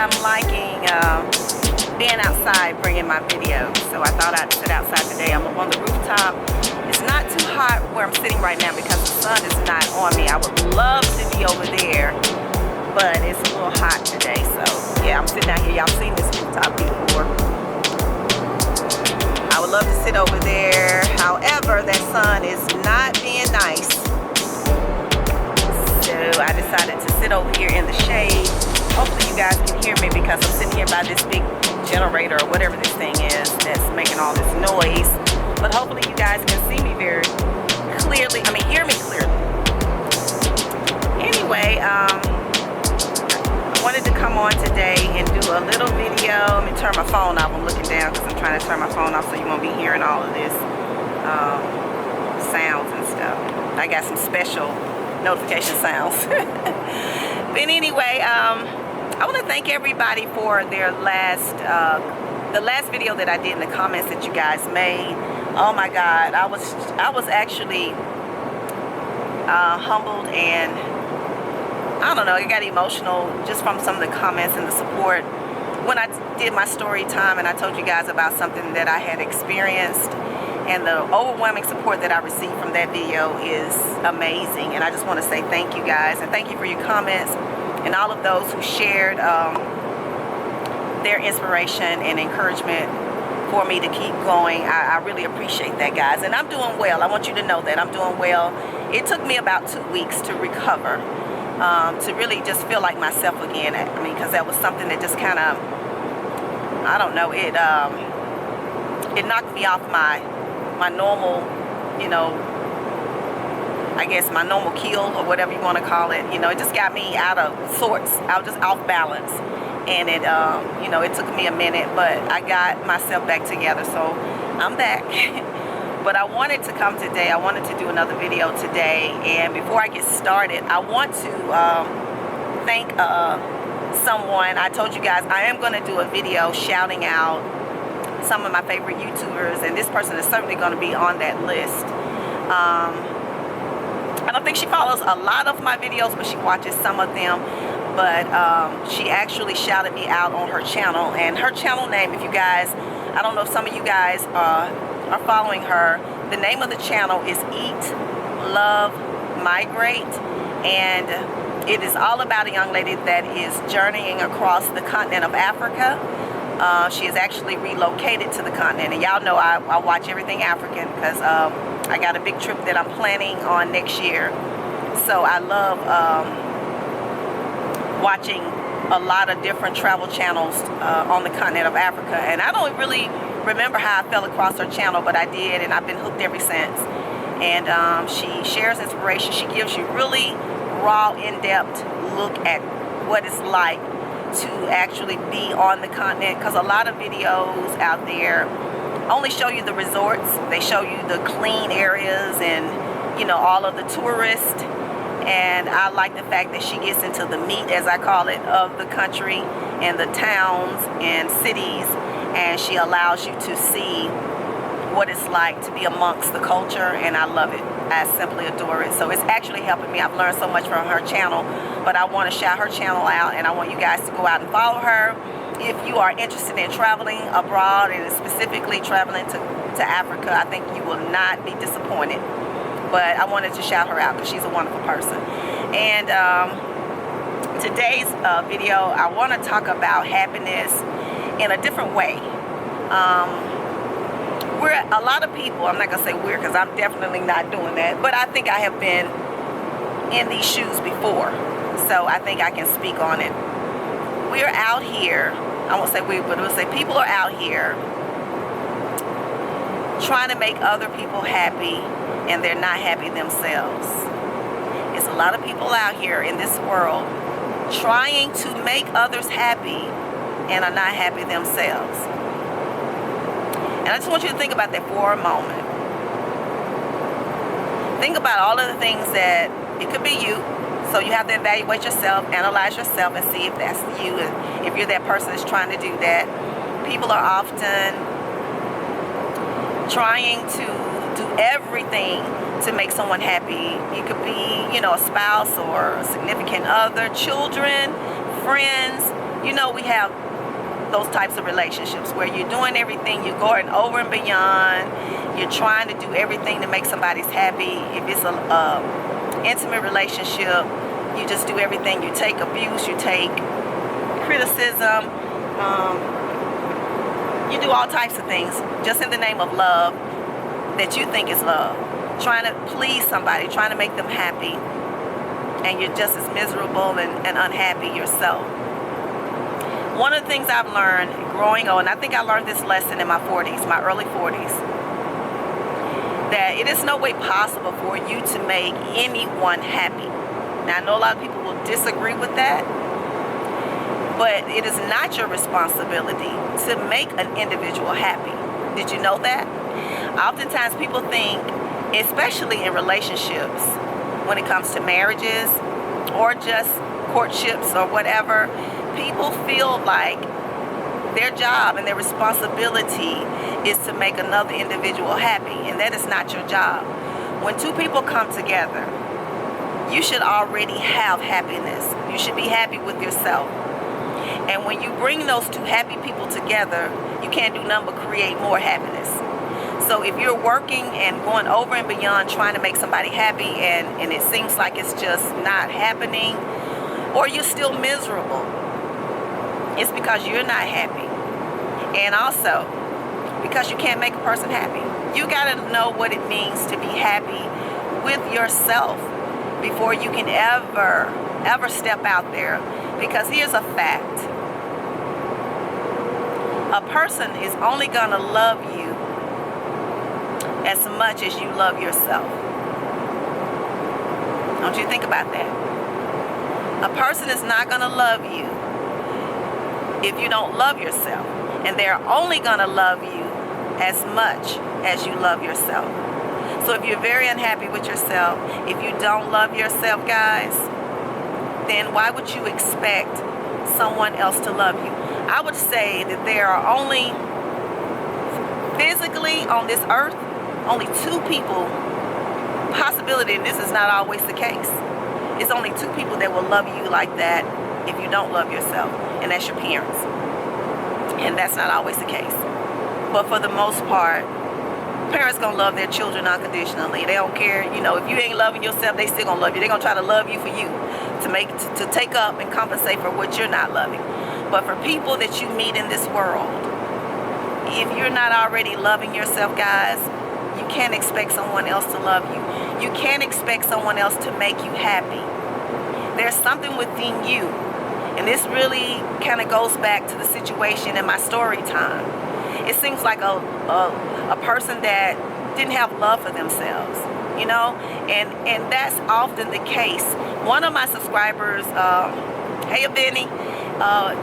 I'm liking being outside bringing my videos. So I thought I'd sit outside today. I'm up on the rooftop. It's not too hot where I'm sitting right now because the sun is not on me. I would love to be over there, but it's a little hot today. So yeah, I'm sitting out here. Y'all seen this rooftop before. I would love to sit over there. However, that sun is not being nice. So I decided to sit over here in the shade. Hopefully you guys can hear me because I'm sitting here by this big generator or whatever this thing is that's making all this noise. But hopefully you guys can see me very clearly. I mean, hear me clearly. Anyway, I wanted to come on today and do a little video. Let me turn my phone off. I'm looking down because I'm trying to turn my phone off so you won't be hearing all of this sounds and stuff. I got some special notification sounds. But anyway, I want to thank everybody for their the last video that I did in the comments that you guys made. Oh my God, I was actually humbled, and I don't know, I got emotional just from some of the comments and the support when I did my story time and I told you guys about something that I had experienced. And the overwhelming support that I received from that video is amazing. And I just want to say thank you guys. And thank you for your comments and all of those who shared their inspiration and encouragement for me to keep going. I really appreciate that, guys. And I'm doing well. I want you to know that I'm doing well. It took me about 2 weeks to recover, to really just feel like myself again. I mean, because that was something that just kind of, I don't know, it knocked me off my normal, you know, I guess my normal keel or whatever you want to call it. You know, it just got me out of sorts. I was just off balance, and it you know, it took me a minute, but I got myself back together, so I'm back. But I wanted to come today. I wanted to do another video today, and before I get started, I want to thank someone. I told you guys I am going to do a video shouting out some of my favorite YouTubers, and this person is certainly going to be on that list. I don't think she follows a lot of my videos, but she watches some of them. But she actually shouted me out on her channel, and her channel name, if you guys, I don't know if some of you guys are following her, the name of the channel is Eat, Love, Migrate, and it is all about a young lady that is journeying across the continent of Africa. She is actually relocated to the continent, and y'all know I watch everything African because I got a big trip that I'm planning on next year. So I love watching a lot of different travel channels on the continent of Africa, and I don't really remember how I fell across her channel, but I did, and I've been hooked ever since. And she shares inspiration. She gives you really raw, in-depth look at what it's like to actually be on the continent, because a lot of videos out there only show you the resorts. They show you the clean areas and, you know, all of the tourists. And I like the fact that she gets into the meat, as I call it, of the country and the towns and cities, and she allows you to see what it's like to be amongst the culture, and I love it. I simply adore it. So it's actually helping me. I've learned so much from her channel, but I want to shout her channel out, and I want you guys to go out and follow her. If you are interested in traveling abroad, and specifically traveling to Africa, I think you will not be disappointed. But I wanted to shout her out because she's a wonderful person. And today's video, I want to talk about happiness in a different way. We're a lot of people, I'm not going to say we're because I'm definitely not doing that, but I think I have been in these shoes before, so I think I can speak on it. We're out here, I won't say we, but we'll say people are out here trying to make other people happy, and they're not happy themselves. It's a lot of people out here in this world trying to make others happy and are not happy themselves. And I just want you to think about that for a moment. Think about all of the things that, it could be you, so you have to evaluate yourself, analyze yourself, and see if that's you, if you're that person that's trying to do that. People are often trying to do everything to make someone happy. You could be, you know, a spouse or a significant other, children, friends, You know, we have those types of relationships where you're doing everything, you're going over and beyond, you're trying to do everything to make somebody's happy. If it's a intimate relationship, you just do everything. You take abuse, you take criticism, you do all types of things just in the name of love that you think is love, trying to please somebody, trying to make them happy, and you're just as miserable and unhappy yourself. One of the things I've learned growing old, and I think I learned this lesson in my 40s, my early 40s, that it is no way possible for you to make anyone happy. Now, I know a lot of people will disagree with that, but it is not your responsibility to make an individual happy. Did you know that? Oftentimes people think, especially in relationships, when it comes to marriages or just courtships or whatever, people feel like their job and their responsibility is to make another individual happy, and that is not your job. When two people come together, you should already have happiness. You should be happy with yourself. And when you bring those two happy people together, you can't do nothing but create more happiness. So if you're working and going over and beyond trying to make somebody happy and it seems like it's just not happening, or you're still miserable, it's because you're not happy. And also, because you can't make a person happy. You got to know what it means to be happy with yourself before you can ever step out there. Because here's a fact. A person is only going to love you as much as you love yourself. Don't you think about that? A person is not going to love you if you don't love yourself. And they're only going to love you as much as you love yourself. So if you're very unhappy with yourself, if you don't love yourself, guys, then why would you expect someone else to love you? I would say that there are only, physically on this earth, only two people, possibility, and this is not always the case. It's only two people that will love you like that if you don't love yourself, and that's your parents. And that's not always the case. But for the most part, parents gonna love their children unconditionally. They don't care, you know, if you ain't loving yourself, they still gonna love you. They're gonna try to love you for you, to take up and compensate for what you're not loving. But for people that you meet in this world, if you're not already loving yourself, guys, you can't expect someone else to love you. You can't expect someone else to make you happy. There's something within you, and this really kind of goes back to the situation in my story time. It seems like a person that didn't have love for themselves, you know, and that's often the case. One of my subscribers, hey Benny,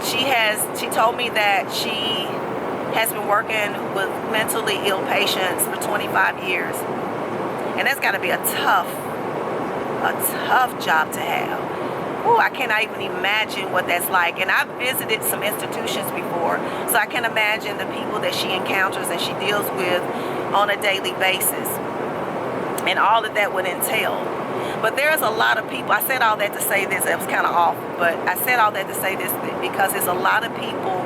she told me that she has been working with mentally ill patients for 25 years, and that's got to be a tough job to have. Ooh, I cannot even imagine what that's like. And I've visited some institutions before, so I can imagine the people that she encounters and she deals with on a daily basis and all that that would entail. But there's a lot of people, I said all that to say this, it was kind of off, but I said all that to say this because there's a lot of people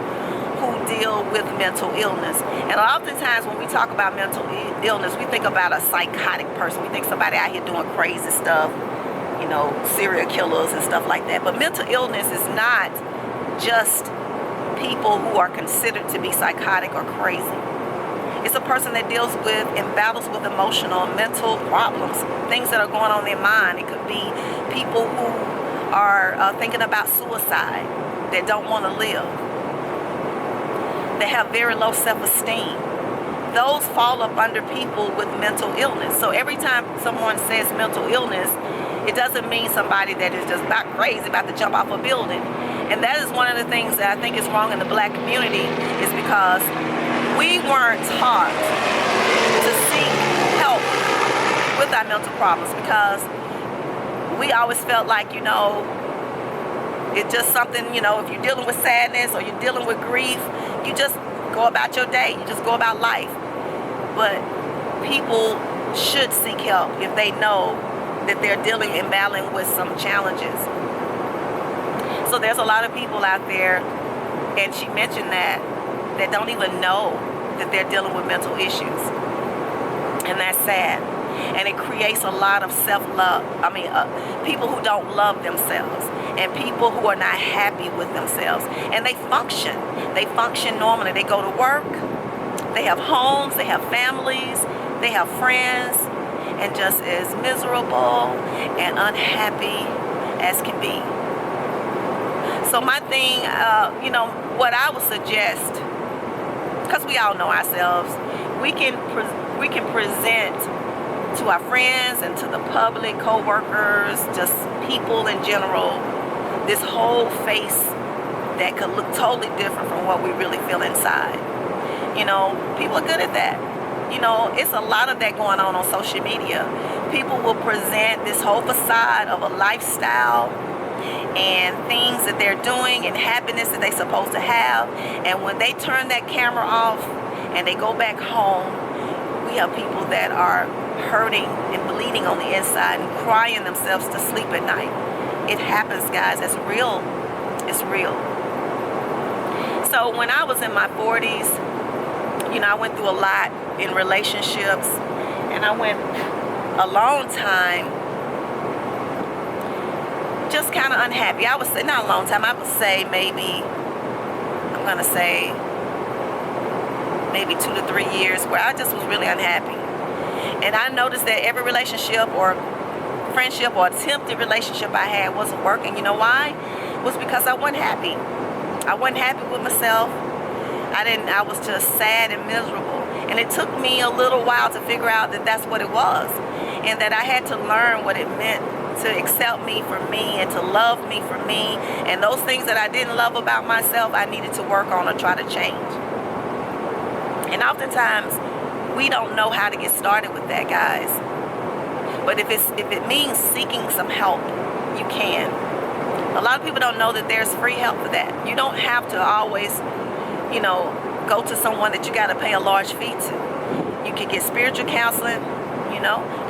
who deal with mental illness. And oftentimes when we talk about mental illness, we think about a psychotic person. We think somebody out here doing crazy stuff, you know, serial killers and stuff like that. But mental illness is not just people who are considered to be psychotic or crazy. It's a person that deals with and battles with emotional and mental problems, things that are going on in their mind. It could be people who are thinking about suicide, that don't want to live, that have very low self-esteem. Those fall up under people with mental illness. So every time someone says mental illness, it doesn't mean somebody that is just about crazy, about to jump off a building. And that is one of the things that I think is wrong in the black community, is because we weren't taught to seek help with our mental problems, because we always felt like, you know, it's just something, you know, if you're dealing with sadness or you're dealing with grief, you just go about your day, you just go about life. But people should seek help if they know that they're dealing and battling with some challenges. So there's a lot of people out there And she mentioned that don't even know that they're dealing with mental issues. And that's sad. And it creates a lot of self-love. People who don't love themselves, and people who are not happy with themselves. And they function. They function normally. They go to work. They have homes. They have families. They have friends. And just as miserable and unhappy as can be. So my thing, what I would suggest, because we all know ourselves, we can present to our friends and to the public, co-workers, just people in general, this whole face that could look totally different from what we really feel inside. People are good at that. It's a lot of that going on social media. People will present this whole facade of a lifestyle and things that they're doing and happiness that they're supposed to have. And when they turn that camera off and they go back home, we have people that are hurting and bleeding on the inside and crying themselves to sleep at night. It happens, guys. It's real. It's real. So when I was in my 40s, I went through a lot in relationships, and I went a long time just kind of unhappy. I would say, not a long time, I would say maybe 2 to 3 years where I just was really unhappy. And I noticed that every relationship or friendship or attempted relationship I had wasn't working. You know why? It was because I wasn't happy. I wasn't happy with myself. I was just sad and miserable. And it took me a little while to figure out that that's what it was. And that I had to learn what it meant to accept me for me and to love me for me. And those things that I didn't love about myself, I needed to work on or try to change. And oftentimes, we don't know how to get started with that, guys. But if it means seeking some help, you can. A lot of people don't know that there's free help for that. You don't have to always, go to someone that you got to pay a large fee to. You can get spiritual counseling.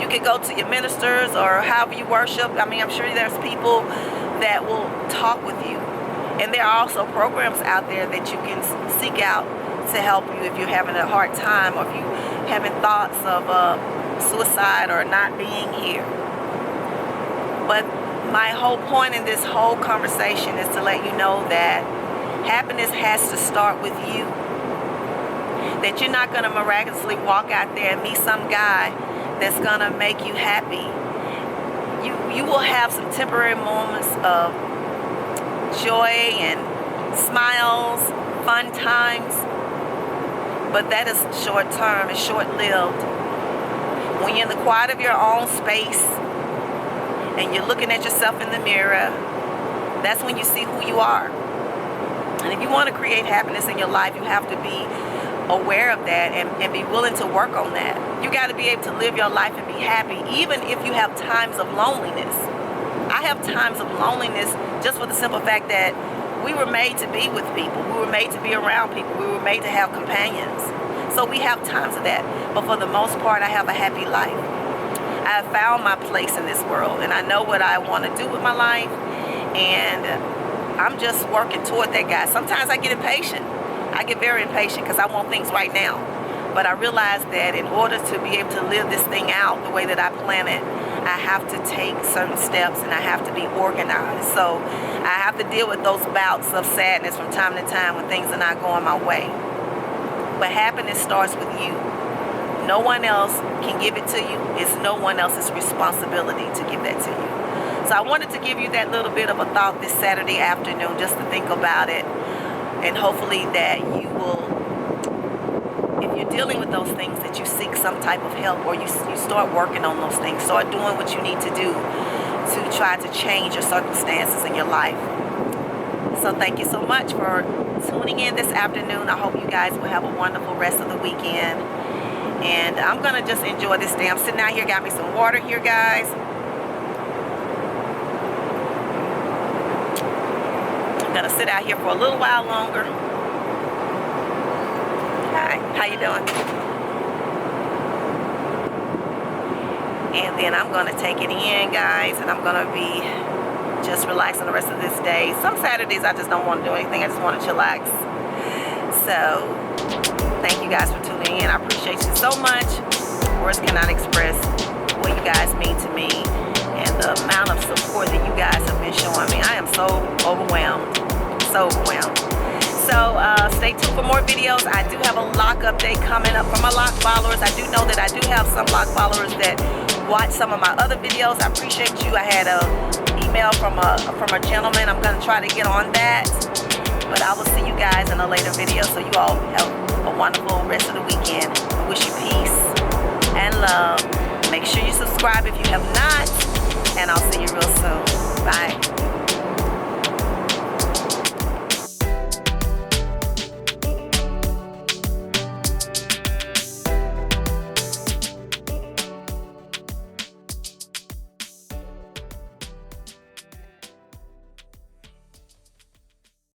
You can go to your ministers or however you worship. I'm sure there's people that will talk with you. And there are also programs out there that you can seek out to help you if you're having a hard time or if you're having thoughts of suicide or not being here. But my whole point in this whole conversation is to let you know that happiness has to start with you. That you're not going to miraculously walk out there and meet some guy that's going to make you happy. You will have some temporary moments of joy and smiles, fun times, but that is short term, it's short lived. When you're in the quiet of your own space and you're looking at yourself in the mirror, that's when you see who you are. And if you want to create happiness in your life, you have to be aware of that and be willing to work on that. You got to be able to live your life and be happy, even if you have times of loneliness. I have times of loneliness just for the simple fact that we were made to be with people. We were made to be around people. We were made to have companions. So we have times of that. But for the most part, I have a happy life. I have found my place in this world, and I know what I want to do with my life, and I'm just working toward that, guys. Sometimes I get impatient. I get very impatient because I want things right now. But I realize that in order to be able to live this thing out the way that I plan it, I have to take certain steps and I have to be organized. So I have to deal with those bouts of sadness from time to time when things are not going my way. But happiness starts with you. No one else can give it to you. It's no one else's responsibility to give that to you. So I wanted to give you that little bit of a thought this Saturday afternoon just to think about it. And hopefully that you will, if you're dealing with those things, that you seek some type of help, or you start working on those things. Start doing what you need to do to try to change your circumstances in your life. So thank you so much for tuning in this afternoon. I hope you guys will have a wonderful rest of the weekend. And I'm going to just enjoy this day. I'm sitting out here, got me some water here, guys. I'm going to sit out here for a little while longer. Hi, how you doing? And then I'm going to take it in, guys, and I'm going to be just relaxing the rest of this day. Some Saturdays I just don't want to do anything. I just want to chillax. So thank you guys for tuning in. I appreciate you so much. Words cannot express what you guys mean to me and the amount of support that you guys have been showing me. I am so overwhelmed. So overwhelmed. So stay tuned for more videos. I do have a lock update coming up for my lock followers. I do know that I do have some lock followers that watch some of my other videos. I appreciate you. I had an email from a gentleman. I'm going to try to get on that. But I will see you guys in a later video. So you all have a wonderful rest of the weekend. I wish you peace and love. Make sure you subscribe if you have not. And I'll see you real soon. Bye.